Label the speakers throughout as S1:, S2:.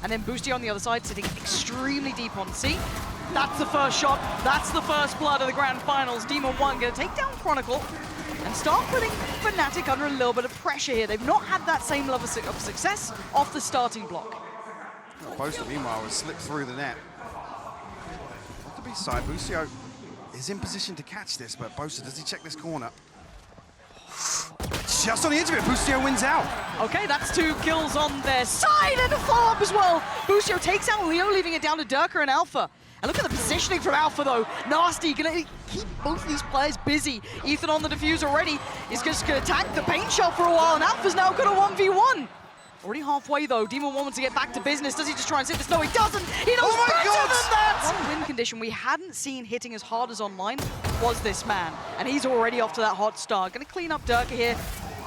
S1: And then Boostio on the other side, sitting extremely deep on C. That's the first shot. That's the first blood of the grand finals. Demon 1 going to take down Chronicle and start putting FNATIC under a little bit of pressure here. They've not had that same level of success off the starting block.
S2: Boaster, meanwhile, has slipped through the net. On the B side, Boostio is in position to catch this, but Boaster, does he check this corner? Just on the edge of it, Boostio wins out.
S1: Okay, that's 2 kills on their side and a follow-up as well. Boostio takes out Leo, leaving it down to Derke and Alpha. And look at the positioning from Alpha, though. Nasty, gonna keep both of these players busy. Ethan on the defuse already is just gonna attack the paint shot for a while, and Alpha's now got a 1v1. Already halfway, though. Demon wants to get back to business. Does he just try and sit this? No, he doesn't. He knows better than that. One win condition we hadn't seen hitting as hard as online was this man. And he's already off to that hot start. Gonna clean up Derke here.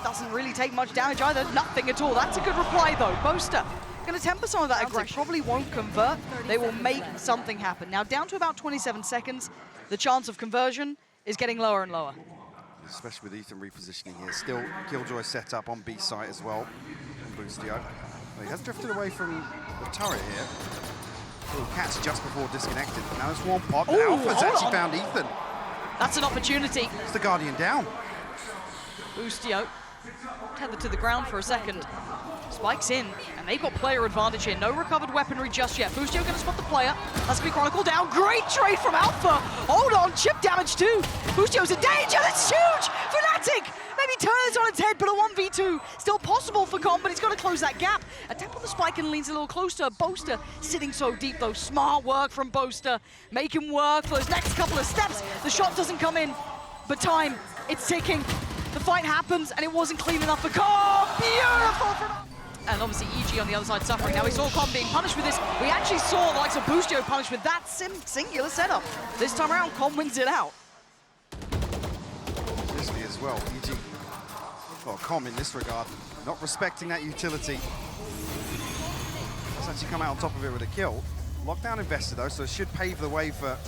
S1: Doesn't really take much damage either. Nothing at all. That's a good reply, though. Boaster going to temper some of that aggression. Probably won't convert. They will make something happen. Now, down to about 27 seconds, the chance of conversion is getting lower and lower.
S2: Especially with Ethan repositioning here. Still Killjoy set up on B site as well. From Boostio. Well, he has drifted away from the turret here. Little catch just before disconnected. Now there's one pop. Alpha's actually found Ethan.
S1: That's an opportunity.
S2: It's the Guardian down.
S1: Boostio tethered to the ground for a second. Spikes in, and they've got player advantage here. No recovered weaponry just yet. Boostio going to spot the player. That's going to be Chronicle down. Great trade from Alpha. Hold on, chip damage too. Boostio's in danger. That's huge. FNATIC maybe turn this on its head, but a 1v2 still possible for Com, but he's got to close that gap. A tap on the spike and leans a little closer. Boaster sitting so deep though. Smart work from Boaster. Make him work for those next couple of steps. The shot doesn't come in, but time, it's ticking. The fight happens, and it wasn't clean enough for Com. Beautiful. And obviously EG on the other side suffering. Now we saw Com being punished with this. We actually saw the likes of Boostio punished with that singular setup. This time around, Com wins it out.
S2: Obviously as well, EG, well, Com in this regard, not respecting that utility. Has actually come out on top of it with a kill. Lockdown invested though, so it should pave the way for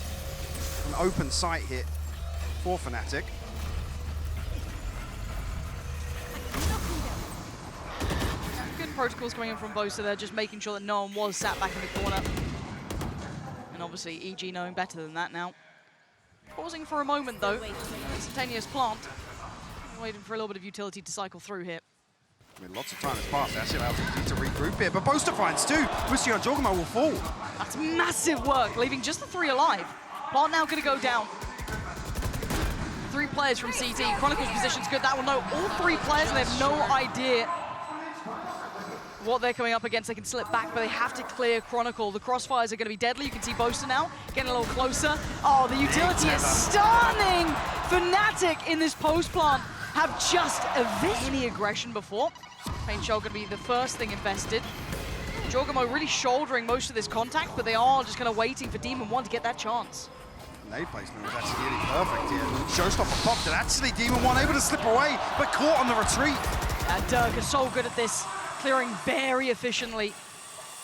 S2: an open site hit for FNATIC.
S1: Protocols coming in from Boaster there, just making sure that no one was sat back in the corner. And obviously EG knowing better than that now. Pausing for a moment though, instantaneous plant. Waiting for a little bit of utility to cycle through here.
S2: I mean, lots of time has passed, actually allows EG to regroup here, but Boaster finds 2. Boostio and jawgemo will fall.
S1: That's massive work, leaving just the 3 alive. Plant now gonna go down. 3 players from CT. Chronicle's position's good, that will know all 3 players and they have no idea what they're coming up against. They can slip back, but they have to clear Chronicle. The crossfires are going to be deadly. You can see Boaster now getting a little closer. Oh, the utility is stunning! FNATIC in this post plant have just any aggression before. Paint shell going to be the first thing invested. jawgemo really shouldering most of this contact, but they are just kind of waiting for Demon 1 to get that chance.
S2: Nade placement was actually really perfect here. Showstopper popped it. Actually, Demon 1 able to slip away, but caught on the retreat.
S1: Derke is so good at this. Clearing very efficiently.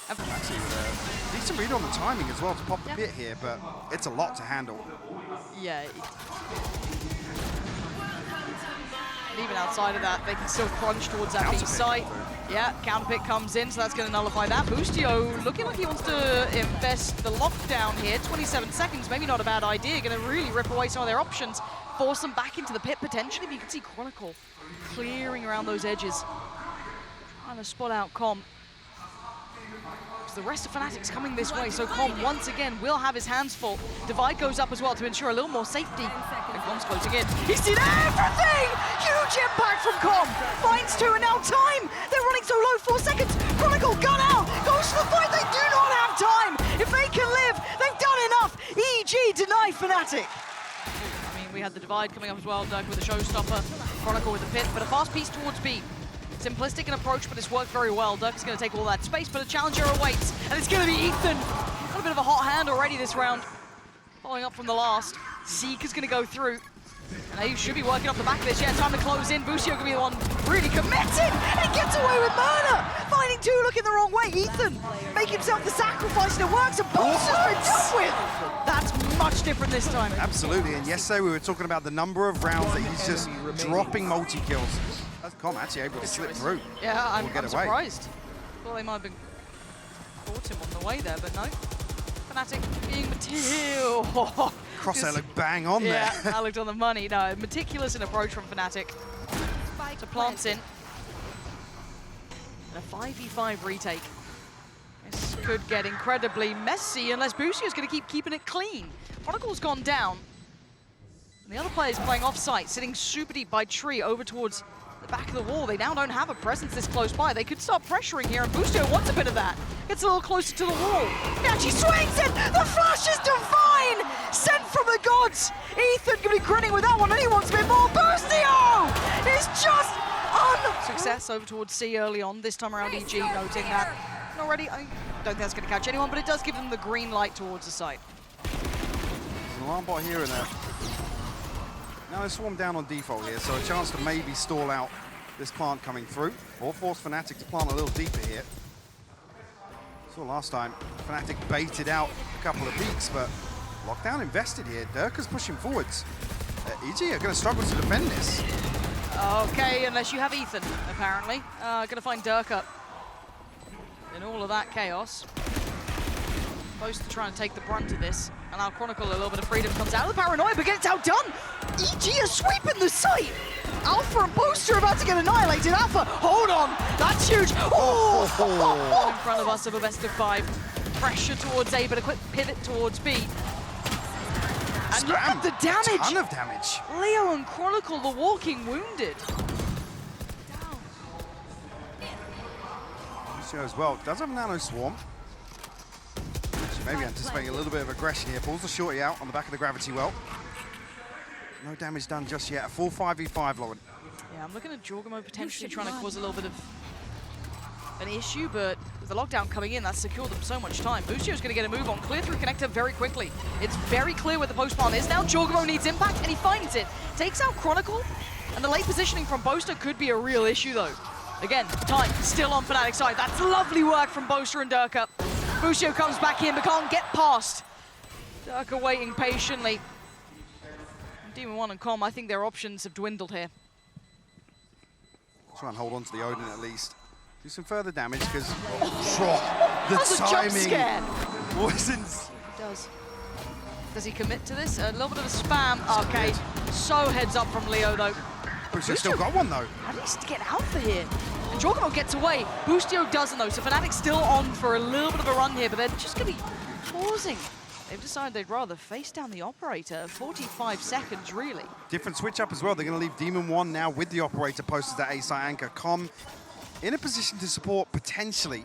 S2: Actually, with a decent read on the timing as well to pop the pit here, but it's a lot to handle.
S1: Yeah. And even outside of that, they can still crunch towards that B site. Yeah, counter pick comes in, so that's going to nullify that. Boostio looking like he wants to invest the lockdown here. 27 seconds, maybe not a bad idea. Going to really rip away some of their options, force them back into the pit potentially. But you can see Chronicle clearing around those edges. Trying to spot out Com. Because the rest of FNATIC's coming this way, so Com once again will have his hands full. Divide goes up as well to ensure a little more safety. And Com's closing in. He's seen everything! Huge impact from Com. Finds 2 and now time! They're running so low, 4 seconds. Chronicle gun out! Goes to the fight, they do not have time! If they can live, they've done enough! EG deny FNATIC. I mean, we had the Divide coming up as well, Derke with a showstopper. Chronicle with the pit, but a fast piece towards B. Simplistic in approach, but it's worked very well. Derke's going to take all that space, but a challenger awaits, and it's going to be Ethan. Got a bit of a hot hand already this round. Following up from the last. Seek is going to go through. And they should be working off the back of this. Yeah, time to close in. Boostio going to be the one really committed, and he gets away with murder. Finding 2 looking the wrong way. Ethan making himself the sacrifice, and it works, and Boaster's been dealt with. That's much different this time.
S2: Absolutely, and yesterday we were talking about the number of rounds that he's just dropping multi-kills. That's Com actually able to slip through.
S1: Yeah, I'm surprised. Well, they might have been caught him on the way there, but no. FNATIC being meticulous.
S2: Crosshair looked bang on there.
S1: Yeah, that looked on the money. No, meticulous in approach from FNATIC. To plants in. And a 5v5 retake. This could get incredibly messy unless Boostio's going to keep keeping it clean. Chronicle's gone down. And the other players playing off-site, sitting super deep by tree over towards the back of the wall. They now don't have a presence this close by. They could start pressuring here, and Boostio wants a bit of that. Gets a little closer to the wall. He actually swings it! The flash is divine! Sent from the gods! Ethan can be grinning with that one, and he wants a bit more. Boostio is just success over towards C early on. This time around, EG noting that already. I don't think that's going to catch anyone, but it does give them the green light towards the site.
S2: There's an alarm bot here and there. Now they swarm down on default here, so a chance to maybe stall out this plant coming through, or force FNATIC to plant a little deeper here. So last time, FNATIC baited out a couple of peaks, but lockdown invested here. Derke's pushing forwards. EG are going to struggle to defend this.
S1: Okay, unless you have Ethan, apparently. Going to find Derke in all of that chaos. Boaster trying to take the brunt of this. And now Chronicle, a little bit of freedom comes out of the paranoia, but gets outdone. EG is sweeping the site. Alpha and Boaster are about to get annihilated. Alpha, hold on, that's huge. Oh! In front of us of a best of 5. Pressure towards A, but a quick pivot towards B. And look at the damage.
S2: A ton of damage.
S1: Leo and Chronicle, the walking wounded.
S2: Boostio as well. Does have a nano swarm. Maybe anticipating a little bit of aggression here. Pulls the shorty out on the back of the gravity well. No damage done just yet. A full 5v5, Lauren.
S1: Yeah, I'm looking at jawgemo potentially trying to cause a little bit of an issue, but with the lockdown coming in, that's secured them so much time. Boostio's going to get a move on. Clear through connector very quickly. It's very clear where the post plant is. Now jawgemo needs impact, and he finds it. Takes out Chronicle, and the late positioning from Boaster could be a real issue, though. Again, time still on FNATIC side. That's lovely work from Boaster and Derke. Boostio comes back in, but can't get past. Derke waiting patiently. Demon 1 and Com, I think their options have dwindled here.
S2: Try and hold on to the Odin at least. Do some further damage, because the timing wasn't...
S1: He does. Does he commit to this? A little bit of a spam. Okay, so heads up from Leo, though.
S2: Boostio still got one, though.
S1: How does he get Alpha here? And jawgemo gets away. Boostio doesn't, though, so FNATIC still on for a little bit of a run here, but they're just going to be pausing. They've decided they'd rather face down the operator. 45 seconds, really. Different
S2: switch up as well. They're going to leave Demon 1 now with the operator posted at A-site anchor. Com in a position to support, potentially.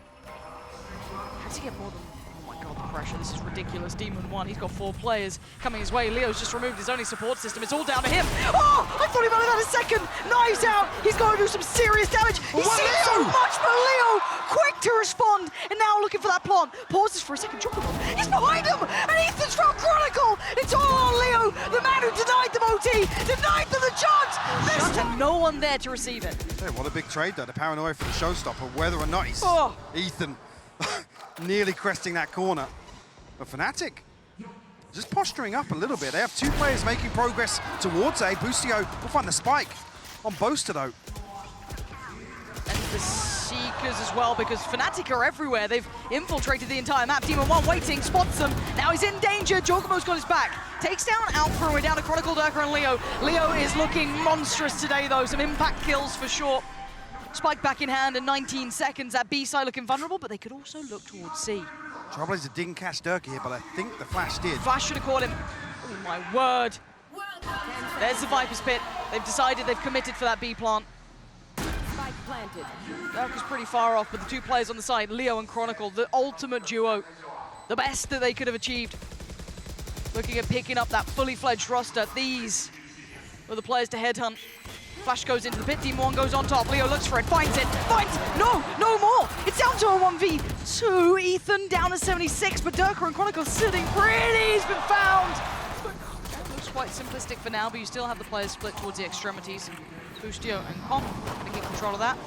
S1: Has he get more than... Oh my god, the pressure. This is ridiculous. Demon 1, he's got 4 players coming his way. Leo's just removed his only support system. It's all down to him. Oh, I thought he might have had a second. Knives out. He's going to do some serious damage. He's seen so much, but Leo, quick to respond. And now looking for that plant. Pauses for a second. He's behind him. And Ethan's found Chronicle. It's all on Leo, the man who denied them OT. Denied them the chance. And no one there to receive it.
S2: Hey, what a big trade, though. The paranoia for the showstopper, whether or not he's Ethan nearly cresting that corner. But FNATIC just posturing up a little bit. They have 2 players making progress towards A. Boostio will find the spike on Boaster, though.
S1: And the Seekers as well, because FNATIC are everywhere. They've infiltrated the entire map. Demon 1 waiting, spots them. Now he's in danger. jawgemo's got his back. Takes down Alpha, and we're down to Chronicle, Derke, and Leo. Leo is looking monstrous today, though. Some impact kills for sure. Spike back in hand in 19 seconds. That B side looking vulnerable, but they could also look towards C.
S2: Trailblazer didn't catch Derke here, but I think the flash did.
S1: Flash should have caught him. Oh my word. There's the Viper's Pit. They've decided they've committed for that B plant.
S3: Spike planted.
S1: Derke's pretty far off, but the 2 players on the side, Leo and Chronicle, the ultimate duo. The best that they could have achieved. Looking at picking up that fully fledged roster. These were the players to headhunt. Flash goes into the pit, Demon 1 goes on top, Leo looks for it, finds it, no more! It's down to a 1v2, Ethan down to 76, but Derke and Chronicle sitting pretty, he's been found! That looks quite simplistic for now, but you still have the players split towards the extremities. Boostio and Com taking control of that.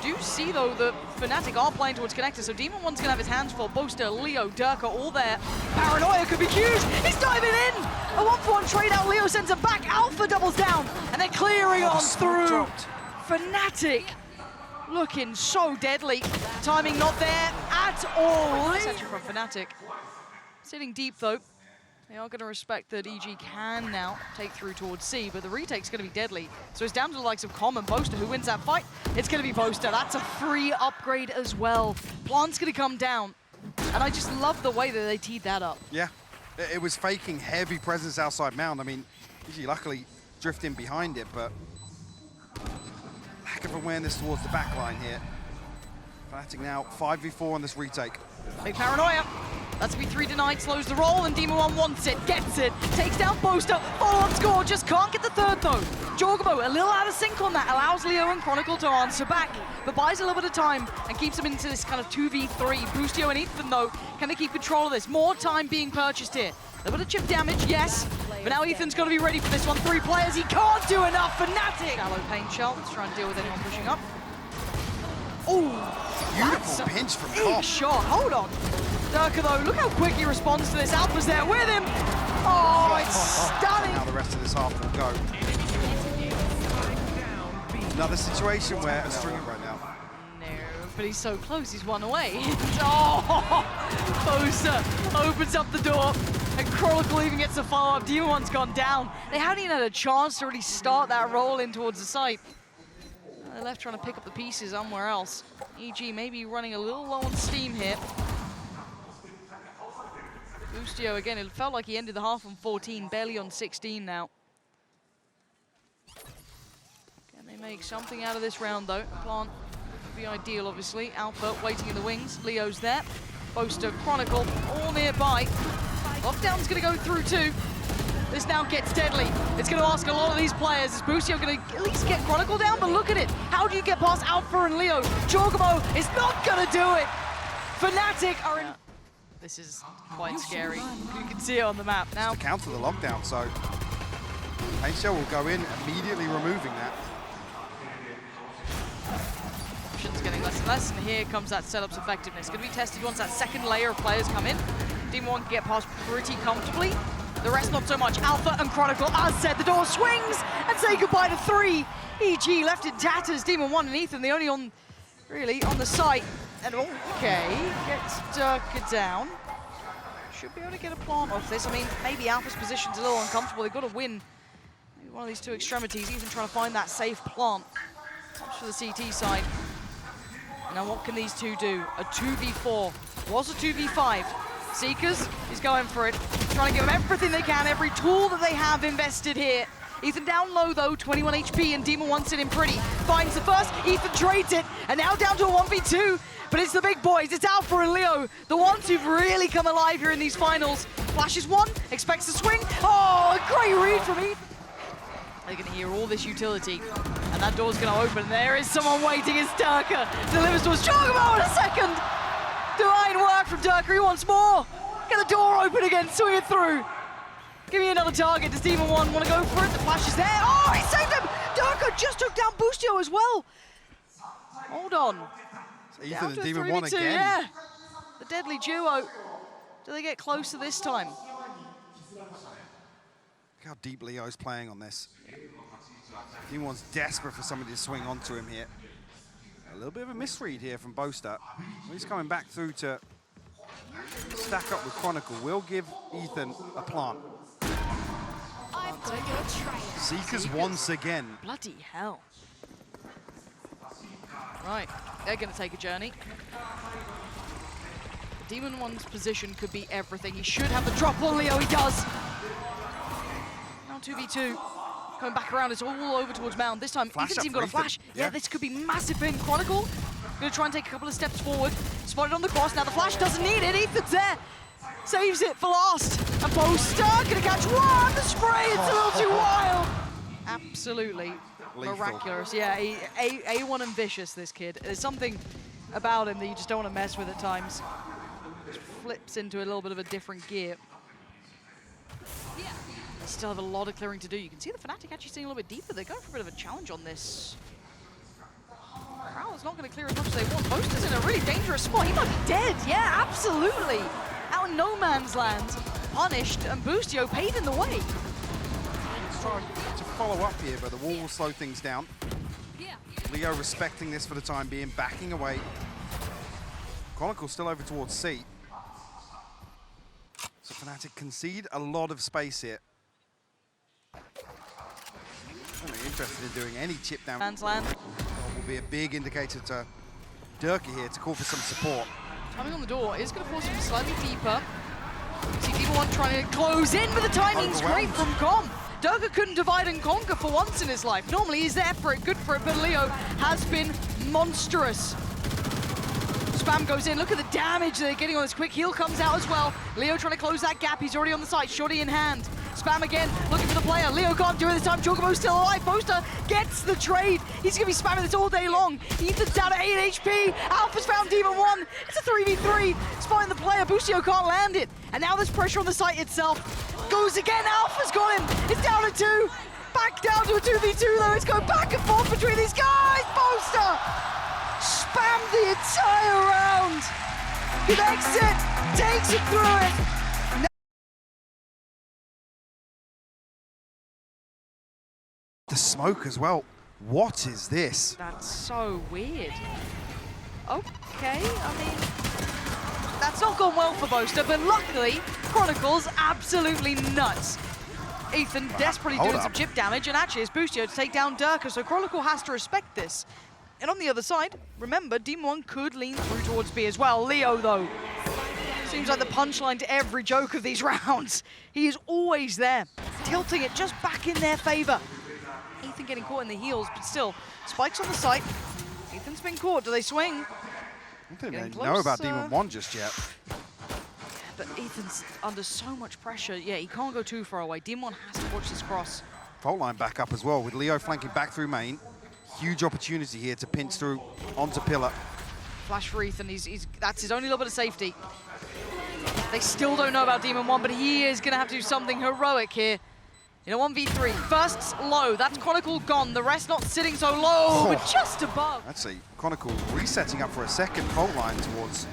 S1: You do see, though, that FNATIC are playing towards connector, so Demon 1's gonna have his hands full. Boaster, Leo, Derke all there. Paranoia could be huge, he's diving in! A 1-for-1 trade out, Leo sends him back, Alpha doubles down, and they're clearing on through. FNATIC looking so deadly. Timing not there at all. Nice actually from FNATIC. Sitting deep though. They are going to respect that EG can now take through towards C, but the retake's going to be deadly. So it's down to the likes of Com and Boaster. Who wins that fight? It's going to be Boaster. That's a free upgrade as well. Plant's going to come down. And I just love the way that they teed that up.
S2: Yeah, it was faking heavy presence outside mound. I mean, EG luckily drifting behind it, but lack of awareness towards the back line here. FNATIC now 5v4 on this retake.
S1: Big paranoia. That's B3 denied, slows the roll, and Demon 1 wants it, gets it, takes down Boaster, follow-up score, just can't get the third though. jawgemo, a little out of sync on that, allows Leo and Chronicle to answer back, but buys a little bit of time and keeps them into this kind of 2v3. Boostio and Ethan though, can they keep control of this? More time being purchased here. A little bit of chip damage, yes, but now Ethan's got to be ready for this one. 3 players, he can't do enough. FNATIC! Shallow paint shell, let's try and deal with anyone pushing up. Oh,
S2: beautiful pinch from
S1: big
S2: Com.
S1: shot. Hold on. Derke though, look how quick he responds to this. Alpha's there with him. Oh, it's stunning.
S2: Now the rest of this half will go. Another situation where a string right now.
S1: No, but he's so close. He's one away. Oh, Boaster opens up the door, and Chronicle even gets a follow-up. Demon 1's gone down. They haven't even had a chance to really start that roll in towards the site. They're left trying to pick up the pieces somewhere else. EG maybe running a little low on steam here. Boostio again, it felt like he ended the half on 14, barely on 16 now. Can they make something out of this round though? Plant would be ideal obviously. Alpha waiting in the wings, Leo's there. Boaster, Chronicle, all nearby. Lockdown's gonna go through too. This now gets deadly. It's going to ask a lot of these players. Is Boostio going to at least get Chronicle down? But look at it. How do you get past Alpha and Leo? jawgemo is not going to do it. FNATIC are in... This is quite scary. You can see it on the map now.
S2: To counter the lockdown, so Paint Shell will go in, immediately removing that.
S1: Options getting less and less, and here comes that setup's effectiveness. Going to be tested once that second layer of players come in. Demon 1 can get past pretty comfortably. The rest not so much. Alpha and Chronicle, as said, the door swings and say goodbye to 3. EG left in tatters. Demon 1 and Ethan, the only on, really, on the site. And okay, gets Derke down. Should be able to get a plant off this. I mean, maybe Alpha's position's a little uncomfortable. They've got to win maybe one of these 2 extremities. Ethan trying to find that safe plant. Comes for the CT side. Now what can these 2 do? A 2v4. Was a 2v5. Seekers, he's going for it. Trying to give them everything they can, every tool that they have invested here. Ethan down low though, 21 HP, and Demon 1 sitting pretty. Finds the first, Ethan trades it, and now down to a 1v2. But it's the big boys, it's Alpha and Leo, the ones who've really come alive here in these finals. Flashes 1, expects to swing. Oh, a great read from Ethan. They're gonna hear all this utility, and that door's gonna open. There is someone waiting, it's Derke. Delivers to us, jawgemo in a second. Divine work from Derke, he wants more. Get the door open again, swing it through. Give me another target. Does Demon 1 want to go for it? The flash is there. Oh, he saved him! Derke just took down Boostio as well. Hold on.
S2: So Ethan and Demon 1 again.
S1: Yeah. The deadly duo. Do they get closer this time?
S2: Look how deep Leo's playing on this. Demon 1's desperate for somebody to swing onto him here. A little bit of a misread here from Boaster. He's coming back through to stack up with Chronicle. Will give Ethan a plant. Seekers once again.
S1: Bloody hell. Right, they're going to take a journey. Demon 1's position could be everything. He should have the drop on Leo, he does. Now 2v2. Coming back around, it's all over towards Mound. This time, Ethan's even got a flash. Yeah, this could be massive for him. Chronicle, gonna try and take a couple of steps forward. Spotted on the cross, now the flash doesn't need it. Ethan's there, saves it for last. And Boaster gonna catch one, the spray, it's a little too wild. Absolutely
S2: Lethal.
S1: Miraculous. Yeah, A1 and vicious, this kid. There's something about him that you just don't want to mess with at times. Just flips into a little bit of a different gear. Still have a lot of clearing to do. You can see the FNATIC actually staying a little bit deeper. They're going for a bit of a challenge on this. Prowler's not going to clear as much as they want. Boaster's in a really dangerous spot. He might be dead. Yeah, absolutely. Out in no man's land. Punished, and Boostio paid in the way.
S2: He's trying to follow up here, but the wall will slow things down. Leo respecting this for the time being, backing away. Chronicle still over towards C. So FNATIC concede a lot of space here. I'm really interested in doing any chip down.
S1: Man's land.
S2: Will be a big indicator to Derke here to call for some support.
S1: Timing on the door is going to force him slightly deeper. See Demon trying to close in, but the timing's great from Com. Derke couldn't divide and conquer for once in his life. Normally he's there for it, good for it, but Leo has been monstrous. Spam goes in, look at the damage they're getting on this quick heal comes out as well. Leo trying to close that gap, he's already on the side, shorty in hand. Spam again, looking for the player. Leo can't do it this time, jawgemo's still alive. Boaster gets the trade. He's gonna be spamming this all day long. Ethan's down at 8 HP. Alpha's found Demon 1. It's a 3v3. Spotting the player, Boostio can't land it. And now there's pressure on the site itself. Goes again, Alpha's got him. It's down to 2. Back down to a 2v2 though. It's going back and forth between these guys. Boaster spammed the entire round. Connects it, takes it through it.
S2: The smoke as well. What is this?
S1: That's so weird. Okay, I mean, that's not gone well for Boaster, but luckily, Chronicle's absolutely nuts. Ethan desperately doing some chip damage, and actually it's Boostio to take down Derke, so Chronicle has to respect this. And on the other side, remember, Demon 1 could lean through towards B as well. Leo, though, seems like the punchline to every joke of these rounds. He is always there, tilting it just back in their favor. Ethan getting caught in the heels, but still, spikes on the site. Ethan's been caught. Do they swing?
S2: I don't even know about Demon 1 just yet.
S1: Yeah, but Ethan's under so much pressure. Yeah, he can't go too far away. Demon 1 has to watch this cross.
S2: Fault line back up as well, with Leo flanking back through main. Huge opportunity here to pinch through onto pillar.
S1: Flash for Ethan. That's his only little bit of safety. They still don't know about Demon 1, but he is going to have to do something heroic here. In a 1v3, first low, that's Chronicle gone. The rest not sitting so low, but just above.
S2: Actually, Chronicle resetting up for a second fault line towards.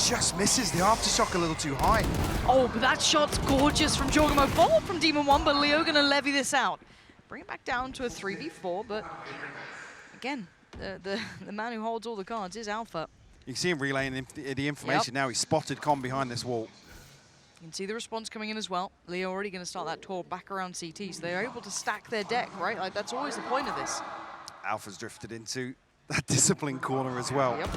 S2: Just misses the aftershock a little too high.
S1: Oh, but that shot's gorgeous from jawgemo. Follow from Demon 1, but Leo gonna levy this out. Bring it back down to a 3v4, but again, the man who holds all the cards is Alpha.
S2: You can see him relaying the information now. He's spotted Com behind this wall.
S1: You can see the response coming in as well. Leo already going to start that tour back around CT, so they're able to stack their deck, right? Like, that's always the point of this.
S2: Alpha's drifted into that discipline corner as well.
S1: Yep.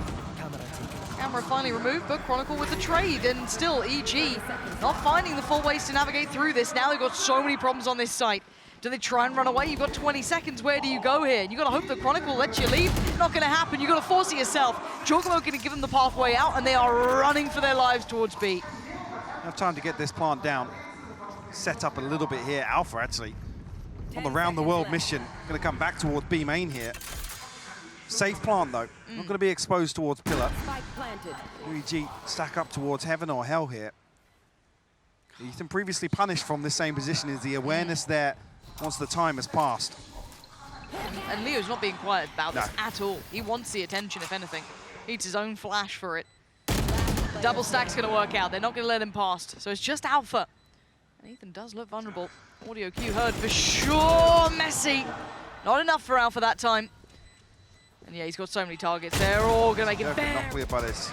S1: Camera finally removed, but Chronicle with the trade, and still EG not finding the full ways to navigate through this. Now they've got so many problems on this site. Do they try and run away? You've got 20 seconds. Where do you go here? You've got to hope that Chronicle lets you leave. Not going to happen. You've got to force it yourself. jawgemo going to give them the pathway out, and they are running for their lives towards B.
S2: Have time to get this plant down. Set up a little bit here. Alpha actually on the round the world mission. Going to come back towards B main here. Safe plant though. Not going to be exposed towards pillar. UEG stack up towards heaven or hell here. Ethan previously punished from the same position. Is the awareness there once the time has passed?
S1: And Leo's not being quiet about this at all. He wants the attention, if anything. He needs his own flash for it. Double stack's going to work out. They're not going to let him past. So it's just Alpha. And Ethan does look vulnerable. Audio cue heard for sure. Messy. Not enough for Alpha that time. And yeah, he's got so many targets. They're all going to make it fair.
S2: Not cleared by this.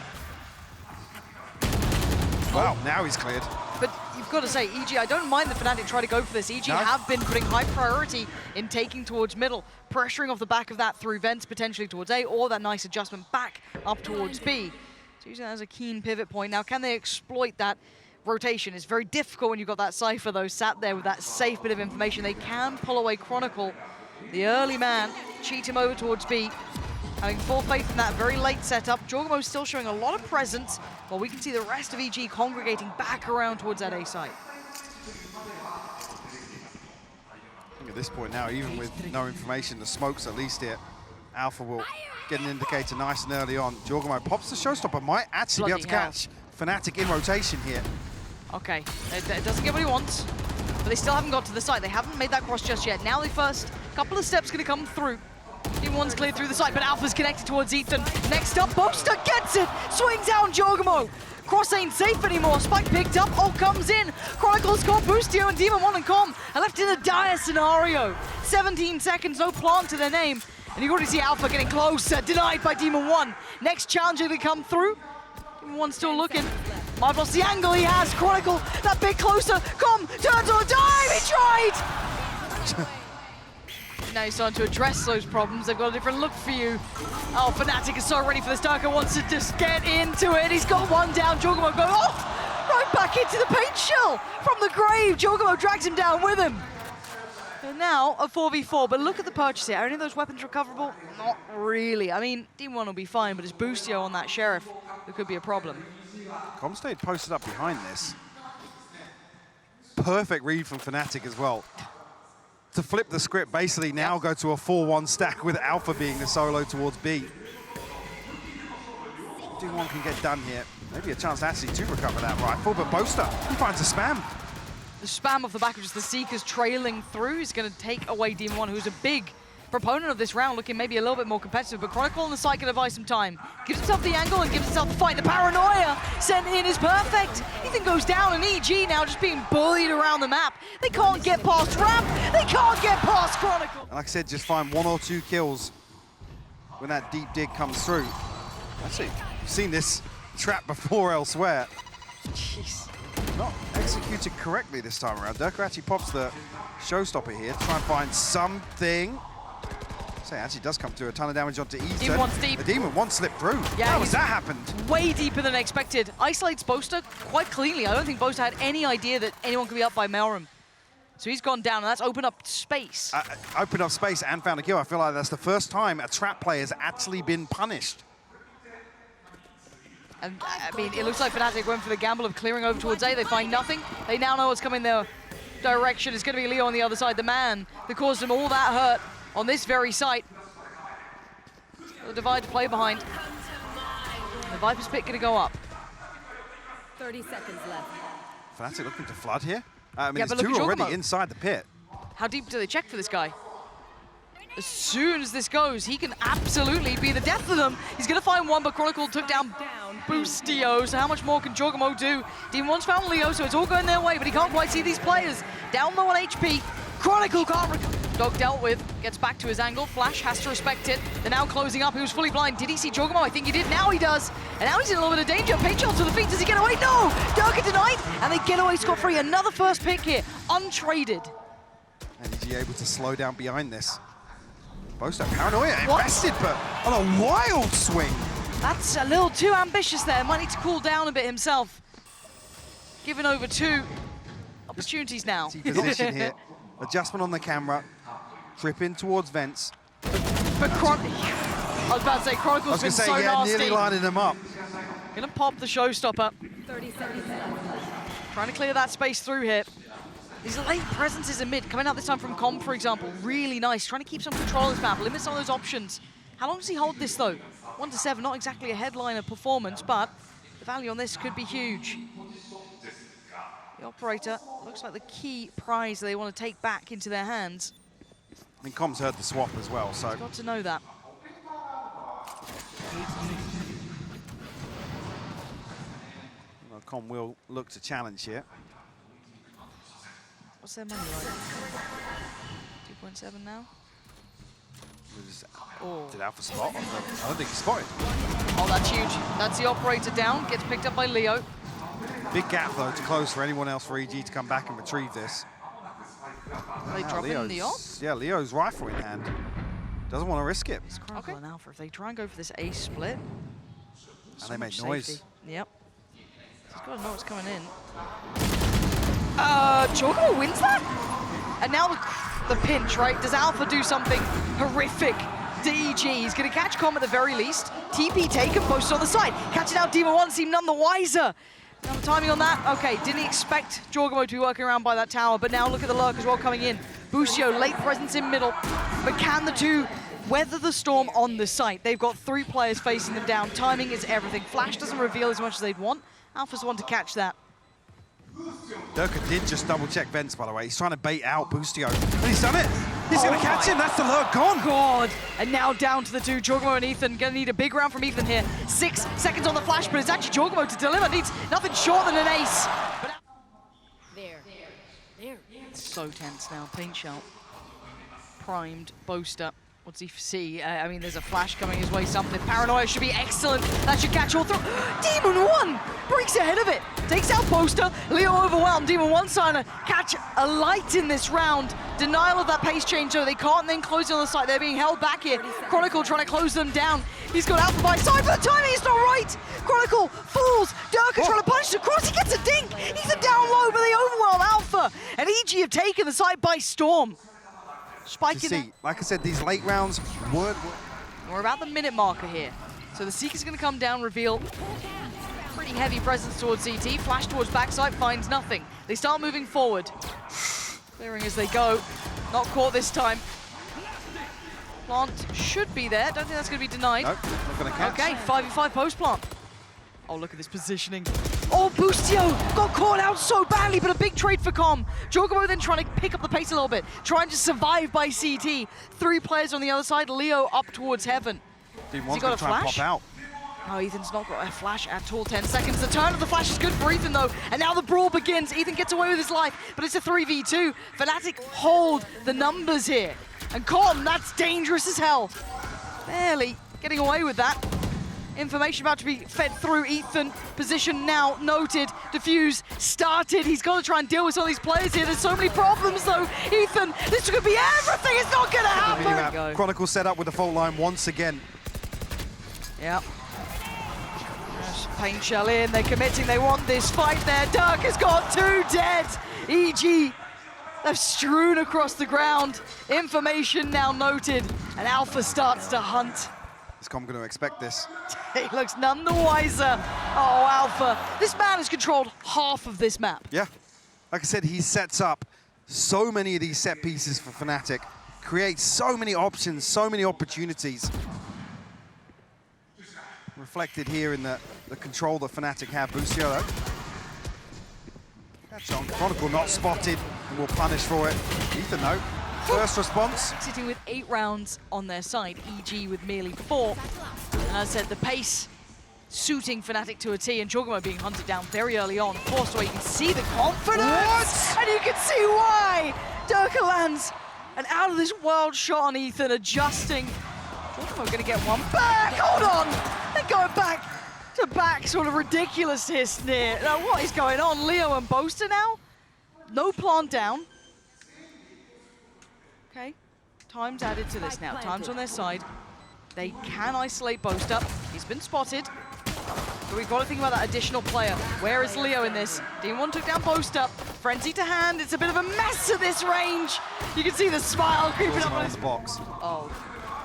S2: Wow, now he's cleared.
S1: But you've got to say, EG, I don't mind the FNATIC try to go for this. EG have been putting high priority in taking towards middle, pressuring off the back of that through vents, potentially towards A, or that nice adjustment back up towards B. So using that as a keen pivot point. Now, can they exploit that rotation? It's very difficult when you've got that Cypher, though, sat there with that safe bit of information. They can pull away Chronicle, the early man, cheat him over towards B. Having full faith in that very late setup. jawgemo still showing a lot of presence, while we can see the rest of EG congregating back around towards that A site.
S2: I think at this point now, even with no information, the smoke's at least here. Alpha will get an indicator nice and early on. jawgemo pops the showstopper, might actually be able to catch FNATIC in rotation here.
S1: Okay, it doesn't get what he wants, but they still haven't got to the site. They haven't made that cross just yet. Now the first couple of steps going to come through. Demon 1's cleared through the site, but Alpha's connected towards Ethan. Next up, Boaster gets it! Swings down jawgemo! Cross ain't safe anymore. Spike picked up, ult comes in. Chronicle's got Boostio and Demon 1 and Com are left in a dire scenario. 17 seconds, no plant to their name. And you can already see Alpha getting closer, denied by Demon 1. Next challenger to come through. Demon 1 still looking. Might lost the angle he has. Chronicle, that bit closer. Come, turns on a dime, he tried! Now he's starting to address those problems. They've got a different look for you. Oh, FNATIC is so ready for this. Derke wants to just get into it. He's got one down. jawgemo going off, right back into the paint shell from the grave. jawgemo drags him down with him. And now a 4v4, but look at the purchase here. Are any of those weapons recoverable? Not really. I mean, Demon 1 will be fine, but it's Boostio on that Sheriff. There could be a problem.
S2: Comstade posted up behind this. Perfect read from FNATIC as well. To flip the script, basically now go to a 4-1 stack with Alpha being the solo towards B. D1 can get done here. Maybe a chance actually to recover that rifle, but Boaster, he finds a spam.
S1: The spam off the back of just the Seekers trailing through is going to take away Demon 1, who's a big proponent of this round, looking maybe a little bit more competitive, but Chronicle on the side can advise some time. Gives himself the angle and gives himself the fight. The paranoia sent in is perfect. Ethan goes down, and EG now just being bullied around the map. They can't get past Ramp. They can't get past Chronicle.
S2: And like I said, just find 1 or 2 kills when that deep dig comes through. Actually, you've seen this trap before elsewhere.
S1: Jeez.
S2: Not executed correctly this time around. Derke actually pops the showstopper here to try and find something. So it actually does come through a ton of damage onto Ethan.
S1: Demon 1's deep.
S2: The Demon 1 slipped through.
S1: Yeah,
S2: how has that happened?
S1: Way deeper than expected. Isolates Boaster quite cleanly. I don't think Boaster had any idea that anyone could be up by Melrim. So he's gone down, and that's opened up space.
S2: Opened up space and found a kill. I feel like that's the first time a trap player has actually been punished.
S1: And I mean, it looks like FNATIC went for the gamble of clearing over towards A. They find nothing. They now know what's coming their direction. It's going to be Leo on the other side, the man that caused them all that hurt on this very site. The divide to play behind. The Viper's Pit going to go up.
S3: 30 seconds left.
S2: FNATIC looking to flood here. I mean,
S1: Yeah,
S2: there's
S1: but look
S2: 2
S1: at
S2: already
S1: jawgemo.
S2: inside the pit.
S1: How deep do they check for this guy? As soon as this goes, he can absolutely be the death of them. He's going to find one, but Chronicle took down Boostio, so how much more can jawgemo do? Demon 1's found Leo, so it's all going their way, but he can't quite see these players. Down low on HP. Chronicle can't... Dog dealt with, gets back to his angle. Flash has to respect it. They're now closing up. He was fully blind. Did he see jawgemo? I think he did. Now he does. And now he's in a little bit of danger. Pecha to the feet. Does he get away? No! Derke denied, and they get away scot-free. Another first pick here, untraded.
S2: And is he able to slow down behind this? Boaster paranoia,
S1: What?
S2: invested, but on a wild swing.
S1: That's a little too ambitious there. Might need to cool down a bit himself. Giving over 2 opportunities now.
S2: See position here. Adjustment on the camera. Trip in towards vents.
S1: But I was about to say, Chronicle's been so nasty.
S2: Nearly lining them up.
S1: Gonna pop the showstopper.
S3: 30 seconds left.
S1: Trying to clear that space through here. These late presences in mid, coming out this time from Com, for example, really nice. Trying to keep some control of this map, limit some of those options. How long does he hold this, though? 1 to 7, not exactly a headliner performance, but the value on this could be huge. The operator looks like the key prize they want to take back into their hands.
S2: I mean, Com's heard the swap as well, so...
S1: Got to know that.
S2: Well, Com will look to challenge here.
S1: What's their money like? 2.7 now? Oh.
S2: Did Alpha spot? I don't think he spotted.
S1: Oh, that's huge. That's the operator down. Gets picked up by Leo.
S2: Big gap, though, to close for anyone else for EG to come back and retrieve this.
S1: They drop in the op.
S2: Yeah, Leo's rifle in hand. Doesn't want to risk it.
S1: It's Chronicle and Alpha. If they try and go for this ace split,
S2: And they make noise.
S1: safety. Yep. He's got to know what's coming in. jawgemo wins that? And now the pinch, right? Does Alpha do something horrific to EG? He's going to catch Com at the very least. TP taken, posted on the side. Catching out Demon 1 seemed none the wiser. Now the timing on that, okay, didn't expect jawgemo to be working around by that tower, but now look at the lurk as well coming in. Boostio, late presence in middle, but can the two weather the storm on the site? They've got 3 players facing them down. Timing is everything. Flash doesn't reveal as much as they'd want. Alpha's the one to catch that.
S2: Derke did just double-check vents, by the way. He's trying to bait out Boostio. But he's done it! He's going to catch him! That's the lurk gone!
S1: God! And now down to the 2, jawgemo and Ethan. Gonna need a big round from Ethan here. 6 seconds on the flash, but it's actually jawgemo to deliver. Needs nothing short than an ace. But
S3: There.
S1: it's so tense now. Paint shell. Primed. Boaster. What's he see? I mean, there's a flash coming his way, something. Paranoia should be excellent. That should catch all through. Demon 1 breaks ahead of it. Takes out Boaster. Leo overwhelmed. Demon 1 trying to catch a light in this round. Denial of that pace change, so they can't then close on the side. They're being held back here. Chronicle trying to close them down. He's got Alpha by side, but the timing is not right. Chronicle falls. Derke trying to punch across. He gets a dink. He's a down low, but they overwhelm Alpha. And EG have taken the side by storm. Spike in there.
S2: Like I said, these late rounds weren't.
S1: We're about the minute marker here. So the Seeker's going to come down, reveal pretty heavy presence towards CT. Flash towards backside, finds nothing. They start moving forward. Clearing as they go. Not caught this time. Plant should be there. Don't think that's going to be denied.
S2: Nope, not going to catch.
S1: Okay, 5v5 post plant. Oh, look at this positioning. Oh, Boostio got caught out so badly, but a big trade for Com. jawgemo then trying to pick up the pace a little bit, trying to survive by CT. 3 players on the other side, Leo up towards heaven.
S2: Has
S1: he got a flash?
S2: Pop out.
S1: Oh, Ethan's not got a flash at all. 10 seconds. The turn of the flash is good for Ethan, though. And now the brawl begins. Ethan gets away with his life, but it's a 3v2. FNATIC hold the numbers here. And Com, that's dangerous as hell. Barely getting away with that. Information about to be fed through Ethan. Position now noted. Diffuse started. He's got to try and deal with some of these players here. There's so many problems, though. Ethan, this could be everything. It's not going to happen.
S2: Chronicle set up with the fault line once again.
S1: Yep. Paint shell in. They're committing. They want this fight there. Derke has got 2 dead. EG, they've strewn across the ground. Information now noted. And Alpha starts to hunt.
S2: Is Com going to expect this?
S1: He looks none the wiser. Oh, Alpha. This man has controlled half of this map.
S2: Yeah. Like I said, he sets up so many of these set pieces for FNATIC, creates so many options, so many opportunities. Reflected here in the control that FNATIC have. Boostio, though. Catch on. Chronicle not spotted and will punish for it. Ethan, though. First response.
S1: Sitting with 8 rounds on their side, EG with merely 4. And as I said, the pace suiting FNATIC to a T, and jawgemo being hunted down very early on. Forced away, you can see the confidence! What? And you can see why! Derke lands an out of this world shot on Ethan, adjusting. jawgemo gonna get one back, hold on! They're going back to back, sort of ridiculous here, Sneer. Now what is going on? Leo and Boaster now? No plant down. Okay, time's added to this now. Time's on their side. They can isolate Boaster. He's been spotted. But we've got to think about that additional player. Where is Leo in this? D1 took down Boaster. Frenzy to hand. It's a bit of a mess at this range. You can see the smile creeping up on his
S2: box.
S1: Oh,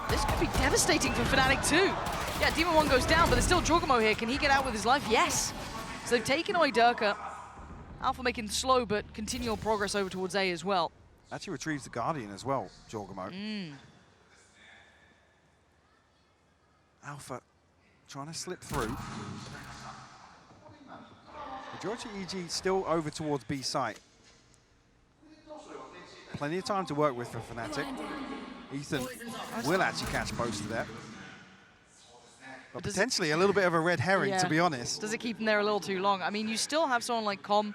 S1: this could be devastating for FNATIC too. Yeah, Demon 1 goes down, but there's still jawgemo here. Can he get out with his life? Yes. So they've taken away Derke. Alpha making slow, but continual progress over towards A as well.
S2: Actually retrieves the Guardian as well, jawgemo. Alpha trying to slip through. Majority EG still over towards B site. Plenty of time to work with for FNATIC. Ethan will actually catch Boaster there. But potentially a little bit of a red herring, to be honest.
S1: Does it keep him there a little too long? I mean, you still have someone like Com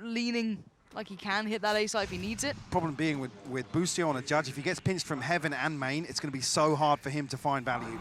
S1: leaning like he can hit that A site if he needs it.
S2: Problem being with Boostio on a judge, if he gets pinched from heaven and main, it's going to be so hard for him to find value.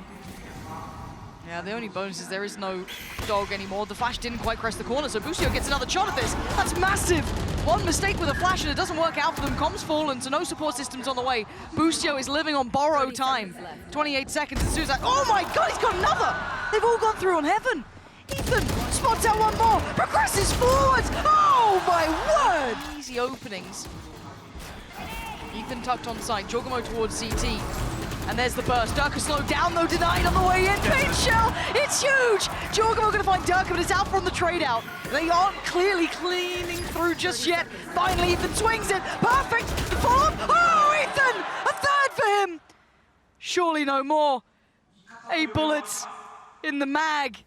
S1: Yeah, the only bonus is there is no dog anymore. The flash didn't quite crest the corner, so Boostio gets another shot at this. That's massive! One mistake with a flash and it doesn't work out for them. Com's fallen, so no support systems on the way. Boostio is living on borrowed time. 28 seconds and Suicide. Oh my god, he's got another! They've all gone through on heaven. Ethan spots out one more, progresses forwards. Oh my word! Easy openings. Ethan tucked on side, jawgemo towards CT. And there's the burst. Derke slowed down though, denied on the way in. Paint shell, it's huge! jawgemo gonna find Derke, but it's out from the trade out. They aren't clearly cleaning through just yet. Finally, Ethan swings it. Perfect! The follow-up. Oh, Ethan! A third for him! Surely no more. 8 bullets in the mag.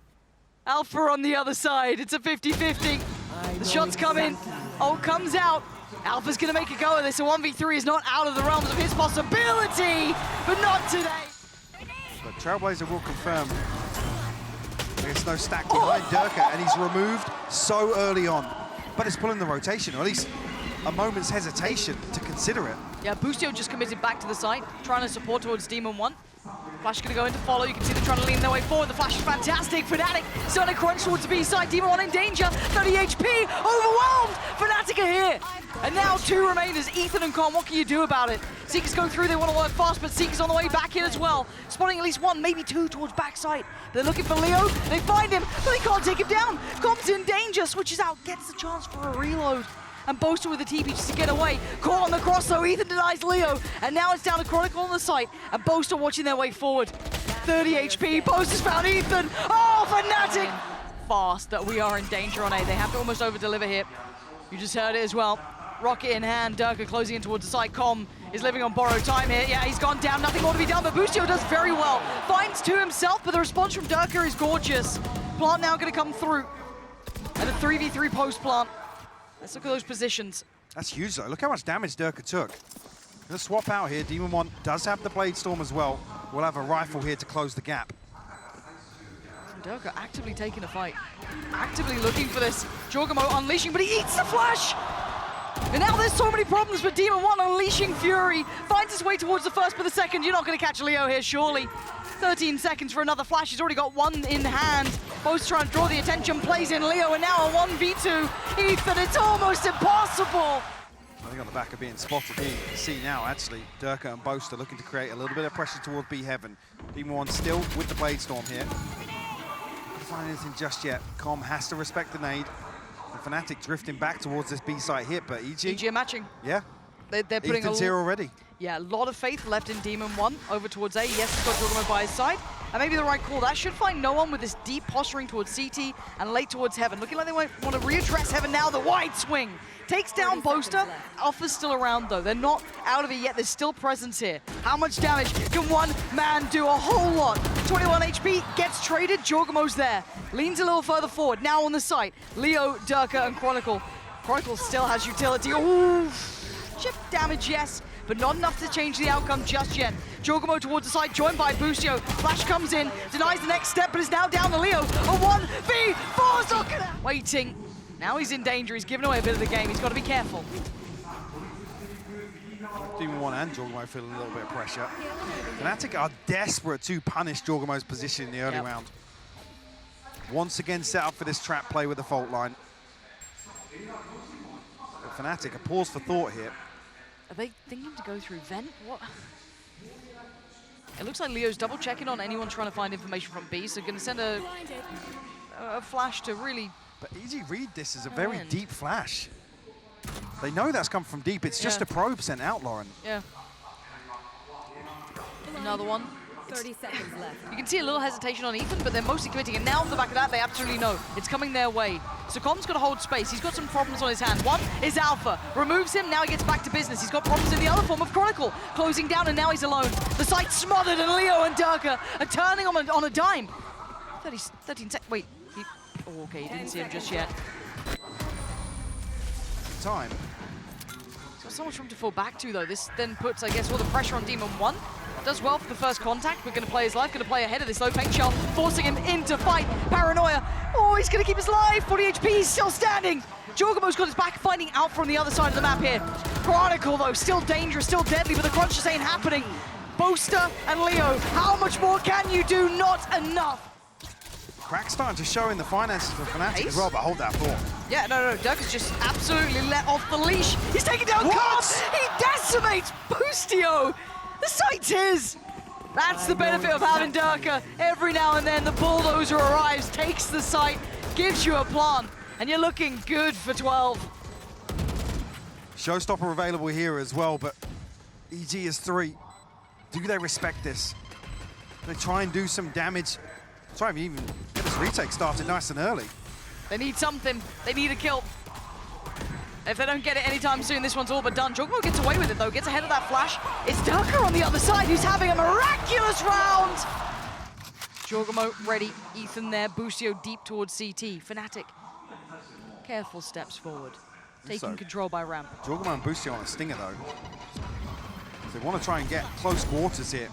S1: Alpha on the other side. It's a 50-50. The shots come in. Oh, comes out. Alpha's gonna make a go of this. A 1v3 is not out of the realms of his possibility, but not today.
S2: But Trailblazer will confirm there's no stack behind Derke, and he's removed so early on. But it's pulling the rotation, or at least a moment's hesitation to consider it.
S1: Yeah, Boostio just committed back to the side, trying to support towards Demon 1. Flash going to go into follow. You can see them trying to lean their way forward. The flash is fantastic. FNATIC starting to crunch towards the B side. Demon 1 in danger. 30 HP. Overwhelmed. FNATIC are here. And now 2 remainers, Ethan and Com. What can you do about it? Seekers go through. They want to work fast, but Seekers on the way back in as well. Spotting at least 1, maybe 2 towards backside. They're looking for Leo. They find him, but they can't take him down. Com's in danger. Switches out. Gets the chance for a reload. And Boaster with the TP just to get away. Caught on the cross though, Ethan denies Leo. And now it's down to Chronicle on the site. And Boaster watching their way forward. 30 HP, Boaster's found Ethan. Oh, FNATIC! Fast that we are in danger on A. They have to almost over-deliver here. You just heard it as well. Rocket in hand, Derke closing in towards the site. Com is living on borrowed time here. Yeah, he's gone down, nothing more to be done, but Boostio does very well. Finds 2 himself, but the response from Derke is gorgeous. Plant now gonna come through. And a 3v3 post plant. Let's look at those positions.
S2: That's huge though. Look how much damage Derke took. Gonna swap out here. Demon 1 does have the Blade Storm as well. We'll have a rifle here to close the gap.
S1: Derke actively taking a fight. Actively looking for this. Jawgemo unleashing, but he eats the flash! And now there's so many problems for Demon 1 unleashing Fury. Finds his way towards the first, but the second. You're not gonna catch Leo here, surely. 13 seconds for another flash. He's already got 1 in hand. Both trying to draw the attention, plays in Leo, and now a 1v2. Ethan, it's almost impossible.
S2: I think on the back of being spotted here, you can see now, actually, Derke and Boaster looking to create a little bit of pressure towards B Heaven. Demon 1 still with the Blade Storm here. Can't find anything just yet. Com has to respect the nade. And FNATIC drifting back towards this B site hit, but EG
S1: are matching.
S2: Yeah.
S1: They're putting
S2: Ethan's here already.
S1: Yeah, a lot of faith left in Demon 1 over towards A. Yes, he's got Jawgemo by his side. And maybe the right call. That should find no one with this deep posturing towards CT and late towards Heaven. Looking like they want to readdress Heaven now. The wide swing takes down Boaster. Alpha's still around though. They're not out of it yet. There's still presence here. How much damage can one man do? A whole lot. 21 HP gets traded. Jawgemo's there. Leans a little further forward. Now on the site. Leo, Derke, and Chronicle. Chronicle still has utility. Ooh. Chip damage, yes, but not enough to change the outcome just yet. Jawgemo towards the side, joined by Boostio. Flash comes in, denies the next step, but is now down to Leo. A 1v4, look at that! Waiting. Now he's in danger, he's giving away a bit of the game. He's got to be careful.
S2: Demon 1 and Jawgemo feeling a little bit of pressure. FNATIC are desperate to punish Jawgemo's position in the early round. Once again set up for this trap play with the fault line. But FNATIC, a pause for thought here.
S1: Are they thinking to go through vent? What? It looks like Leo's double checking on anyone trying to find information from B, so going to send a flash to really...
S2: But EG read this as a very deep flash. They know that's come from deep. It's just a probe sent out, Lauren.
S1: Yeah. Another one.
S3: 30 seconds left.
S1: You can see a little hesitation on Ethan, but they're mostly committing. And now off the back of that, they absolutely know it's coming their way. So Com's got to hold space. He's got some problems on his hand. One is Alpha. Removes him, now he gets back to business. He's got problems in the other form of Chronicle. Closing down, and now he's alone. The site's smothered, and Leo and Derke are turning on a dime. 13 seconds. Wait. Oh, okay, he didn't see him just yet.
S2: Time.
S1: He's got so much room to fall back to, though. This then puts, I guess, all the pressure on Demon 1. Does well for the first contact. We're going to play his life, going to play ahead of this low paint shell, forcing him into fight. Paranoia. Oh, he's going to keep his life. 40 HP, he's still standing. Jawgemo's got his back, finding out from the other side of the map here. Chronicle, though, still dangerous, still deadly, but the crunch just ain't happening. Boaster and Leo, how much more can you do? Not enough.
S2: Crack starting to show in the finances for FNATIC as well, but hold that thought.
S1: Yeah, no, Derke's just absolutely let off the leash. He's taking down Cards. He decimates Boostio. The site's his. That's the benefit of having Derke. Every now and then the bulldozer arrives, takes the site, gives you a plant, and you're looking good for 12.
S2: Showstopper available here as well, but EG is 3. Do they respect this? They try and do some damage. Try and even get this retake started nice and early.
S1: They need something. They need a kill. If they don't get it anytime soon, this one's all but done. Jawgemo gets away with it, though. Gets ahead of that flash. It's Derke on the other side, who's having a miraculous round. Jawgemo ready. Ethan there. Boostio deep towards CT. FNATIC. Careful steps forward. Taking control by ramp.
S2: Jawgemo and Boostio on a stinger, though. So they want to try and get close quarters here.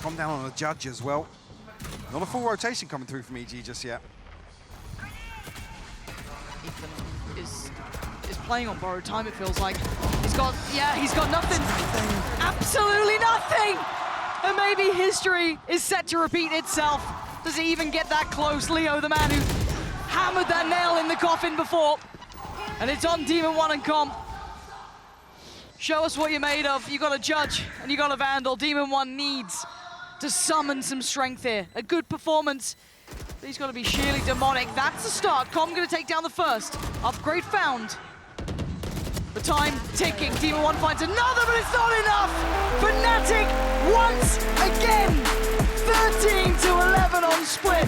S2: Come down on the judge as well. Not a full rotation coming through from EG just yet.
S1: Ethan is playing on borrowed time, it feels like. He's He's got nothing. Absolutely nothing. And maybe history is set to repeat itself. Does he even get that close? Leo, the man who hammered that nail in the coffin before. And it's on Demon 1 and Comp. Show us what you're made of. You got a Judge and you got a Vandal. Demon 1 needs to summon some strength here. A good performance. But he's got to be sheerly demonic. That's the start. Com going to take down the first. Upgrade found. The time ticking. Demon 1 finds another, but it's not enough. FNATIC once again. 13 to 11 on split.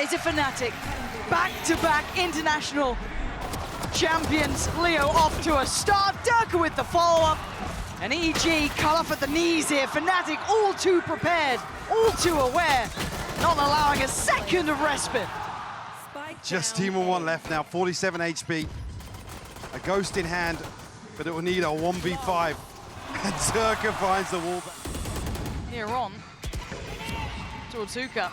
S1: It's a FNATIC. Back-to-back international champions. Leo off to a start. Derke with the follow-up. And EG cut off at the knees here. FNATIC all too prepared, all too aware. Not allowing a second of respite.
S2: Just Demon 1 left now, 47 HP. A ghost in hand, but it will need a 1v5. And Derke finds the wall back.
S1: Here on, towards Huka.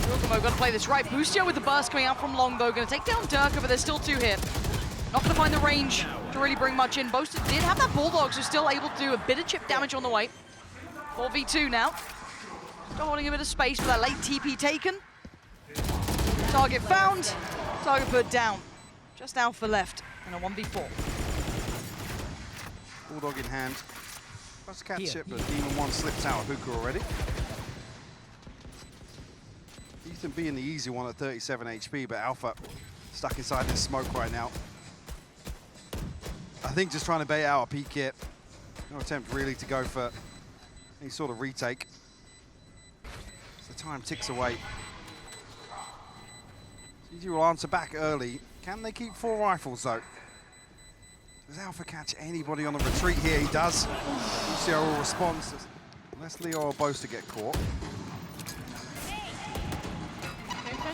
S1: Jawgemo got to play this right. Boostio with the burst coming out from Longbow. Going to take down Derke, but there's still two here. Not going to find the range to really bring much in. Boaster did have that Bulldog, so still able to do a bit of chip damage on the way. 4v2 now. Still holding a bit of space for that late TP taken. Target found, target put down. Just Alpha left in a 1v4.
S2: Bulldog in hand. Tries to catch it, but Demon 1 slips out of Hookah already. Ethan being the easy one at 37 HP, but Alpha stuck inside this smoke right now. I think just trying to bait out a peek hit. No attempt really to go for any sort of retake. So time ticks away. CG will answer back early. Can they keep 4 rifles though? Does Alpha catch anybody on the retreat here? He does. Boostio will respond unless Leo or Boaster get caught.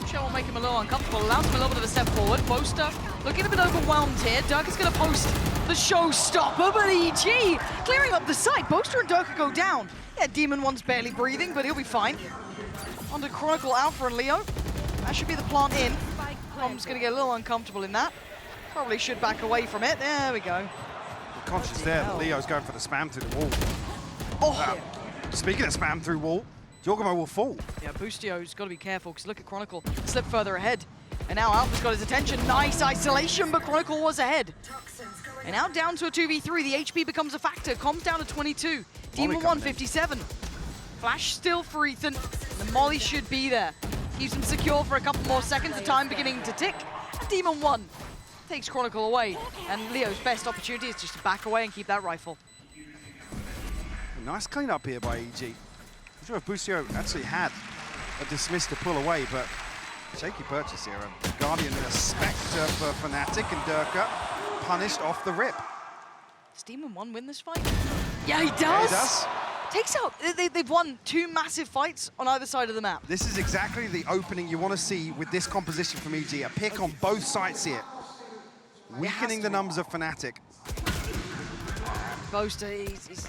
S1: Show will make him a little uncomfortable, allows him a little bit of a step forward. Boaster looking a bit overwhelmed here. Derke is going to post the showstopper, but EG clearing up the site. Boaster and Derke go down. Yeah, Demon 1's barely breathing, but he'll be fine. Onto Chronicle, Alpha and Leo. That should be the plant in. Com's going to get a little uncomfortable in that. Probably should back away from it. There we go.
S2: We're conscious there that Leo's going for the spam through the wall.
S1: Oh!
S2: Speaking of spam through wall, jawgemo will fall.
S1: Yeah, Boostio's got to be careful because look at Chronicle slip further ahead. And now Alpha's got his attention. Nice isolation, but Chronicle was ahead. And now down to a 2v3. The HP becomes a factor. Com's down to 22. Demon 1, 57. Flash still for Ethan. The Molly should be there. Keeps him secure for a couple more seconds. The time beginning to tick. Demon 1 takes Chronicle away. And Leo's best opportunity is just to back away and keep that rifle.
S2: Nice clean up here by EG. I'm sure if Boostio actually had a dismiss to pull away, but shaky purchase here. A Guardian and a Spectre for FNATIC, and Derke punished off the rip.
S1: Does Demon 1 win this fight? Yeah, he does!
S2: Yeah, he does.
S1: Takes out, they've won 2 massive fights on either side of the map.
S2: This is exactly the opening you want to see with this composition from EG. A pick on both sides here. Weakening the numbers of FNATIC.
S1: Boaster, he's